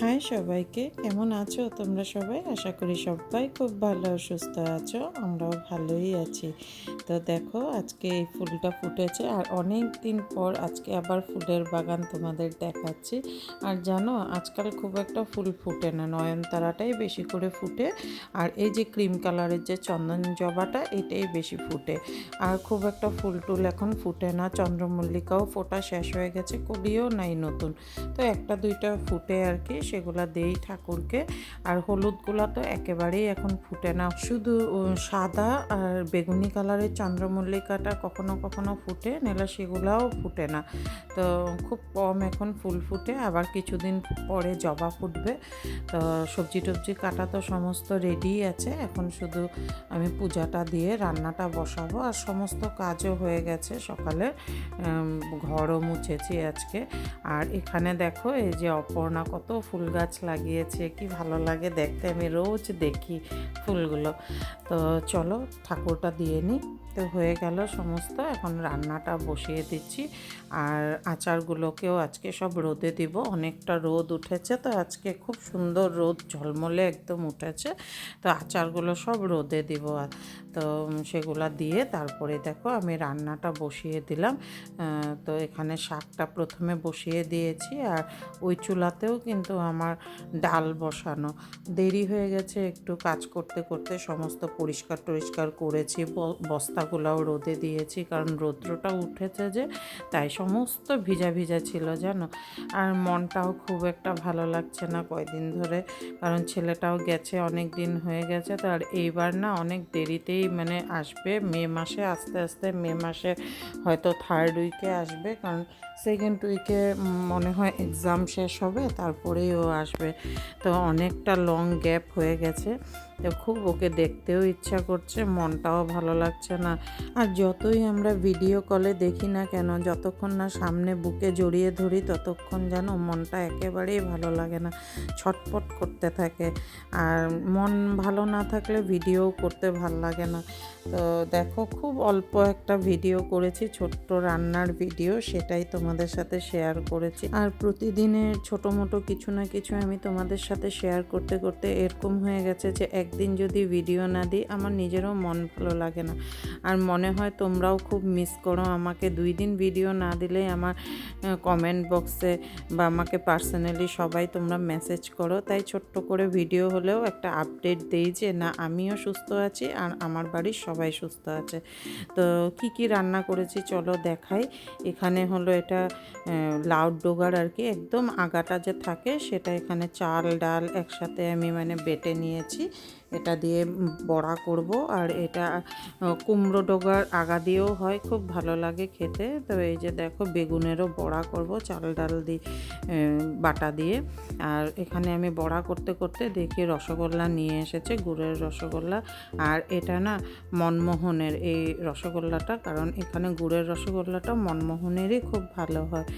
High সবাইকে, কেমন আছো তোমরা সবাই? আশা করি সবাই খুব ভালো সুস্থ আছো। আমরাও ভালোই আছি। তো দেখো আজকে এই ফুলটা ফুটেছে আর অনেক দিন পর আজকে আবার ফুলের বাগান তোমাদের দেখাচ্ছি। আর জানো আজকাল খুব একটা ফুল ফুটে না, নয়নতারাটাই বেশি করে ফুটে। আর এই যে ক্রিম কালারের যে চন্দন জবাটা এটাই বেশি ফুটে। আর খুব একটা ফুল টুল এখন ফুটে না, চন্দ্রমল্লিকাও ফোটা শেষ হয়ে গেছে, কলিও নাই নতুন। তো একটা দুইটা ফুটে আর কি, সেগুলা দেই ঠাকুরকে। আর হলুদগুলা তো একেবারেই এখন ফুটে না, শুধু সাদা আর বেগুনি কালারের চন্দ্রমল্লিকাটা কখনো কখনো ফুটে, নাহলে সেগুলাও ফুটে না। তো খুব কম এখন ফুল ফুটে, আবার কিছুদিন পরে জবা ফুটবে। তো সবজি টবজি কাটা তো সমস্ত রেডি আছে, এখন শুধু আমি পূজাটা দিয়ে রান্নাটা বসাবো। আর সমস্ত কাজও হয়ে গেছে, সকালে ঘরও মুছেছি আজকে। আর এখানে দেখো এই যে অপর্ণা কত ফুল গাছ লাগিয়েছে, কি ভালো লাগে দেখতে, আমি রোজ দেখি ফুলগুলো। তো চলো ঠাকুরটা দিয়ে নিই। তো হয়ে গেল সমস্ত, এখন রান্নাটা বসিয়ে দিচ্ছি। আর আচারগুলোকেও আজকে সব রোদে দিব, অনেকটা রোদ উঠেছে তো আজকে, খুব সুন্দর রোদ ঝলমলে একদম উঠেছে। তো আচারগুলো সব রোদে দিব। তো সেগুলা দিয়ে তারপরে দেখো আমি রান্নাটা বসিয়ে দিলাম। তো এখানে শাকটা প্রথমে বসিয়ে দিয়েছি, আর ওই চুলাতেও কিন্তু আমার ডাল বসানো। দেরি হয়ে গেছে একটু, কাজ করতে করতে সমস্ত পরিষ্কার টরিষ্কার করেছি, বস্তাগুলোও রোদে দিয়েছি, কারণ রৌদ্রটা উঠেছে যে, তাই সমস্ত ভিজা ভিজা ছিল জানো। আর মনটাও খুব একটা ভালো লাগছে না কয়দিন ধরে, কারণ ছেলেটাও গেছে, অনেক দিন হয়ে গেছে। তো আর এইবার না অনেক দেরিতেই মানে আসবে, মে মাসে আস্তে আস্তে, মে মাসে হয়তো থার্ড উইকে আসবে, কারণ সেকেন্ড উইকে মনে হয় এক্সাম শেষ হবে, তারপরেই ও আসবে। তো অনেকটা লং গ্যাপ হয়ে গেছে, তো খুব ওকে দেখতেও ইচ্ছা করছে, মনটাও ভালো লাগছে না। আর যতই আমরা ভিডিও কলে দেখি না কেন, যতক্ষণ না সামনে বুকে জড়িয়ে ধরি ততক্ষণ যেন মনটা একেবারেই ভালো লাগে না, ছটপট করতে থাকে। আর মন ভালো না থাকলে ভিডিও করতে ভাল লাগে না। তো দেখো খুব অল্প একটা ভিডিও করেছি, ছোট্ট রান্নার ভিডিও, সেটাই তোমাদের সাথে শেয়ার করেছি। আর প্রতিদিনের ছোটো মোটো কিছু না কিছু আমি তোমাদের সাথে শেয়ার করতে করতে এরকম হয়ে গেছে যে একদিন যদি ভিডিও না দিই আমার নিজেরও মন ভালো লাগে না। আর মনে হয় তোমরাও খুব মিস করো আমাকে, 2 দিন ভিডিও না দিলেই আমার কমেন্ট বক্সে বা আমাকে পার্সোনালি সবাই তোমরা মেসেজ করো। তাই ছোট্ট করে ভিডিও হলেও একটা আপডেট দেই যে না, আমিও সুস্থ আছি আর আমার বাড়ির সবাই সুস্থ আছে। তো কি রান্না করেছি চলো দেখাই। এখানে হলো এটা লাউ ডোগার আর কি, একদম আগাটা যে থাকে সেটা, এখানে চাল ডাল একসাথে আমি মানে বেটে নিয়েছি, এটা দিয়ে বড়া করব। আর এটা কুমড়ো ডোগার আগা দিয়েও হয়, খুব ভালো লাগে খেতে। তো এই যে দেখো বেগুনেরও বড়া করব চাল ডাল দিয়ে, বাটা দিয়ে। আর এখানে আমি বড়া করতে করতে দেখি রসগোল্লা নিয়ে এসেছে, গুড়ের রসগোল্লা। আর এটা না মনমোহনের এই রসগোল্লাটা, কারণ এখানে গুড়ের রসগোল্লাটা মনমোহনেরই খুব ভালো হয়।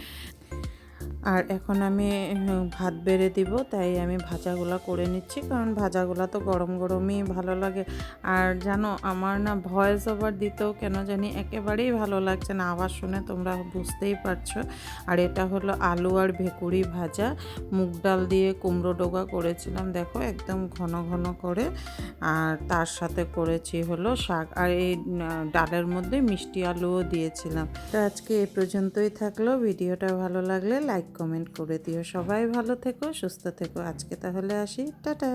আর এখন আমি ভাত বেড়ে দিব, তাই আমি ভাজাগুলো করে নিচ্ছি, কারণ ভাজাগুলো তো গরম গরমই ভালো লাগে। আর জানো আমার না ভয়েস ওভার দিতেও কেন জানি একেবারেই ভালো লাগছে না, আওয়াজ শুনে তোমরা বুঝতেই পারছো। আর এটা হলো আলু আর ভেকুড়ি ভাজা, মুগ ডাল দিয়ে কুমড়ো ডোগা করেছিলাম দেখো, একদম ঘন ঘন করে। আর তার সাথে করেছি হলো শাক, আর এই ডালের মধ্যে মিষ্টি আলুও দিয়েছিলাম। তো আজকে এ পর্যন্তই থাকলো, ভিডিওটা ভালো লাগলে লাইক কমেন্ট করে দিও। সবাই ভালো থেকো, সুস্থ থেকো। আজকে তাহলে আসি, টাটা।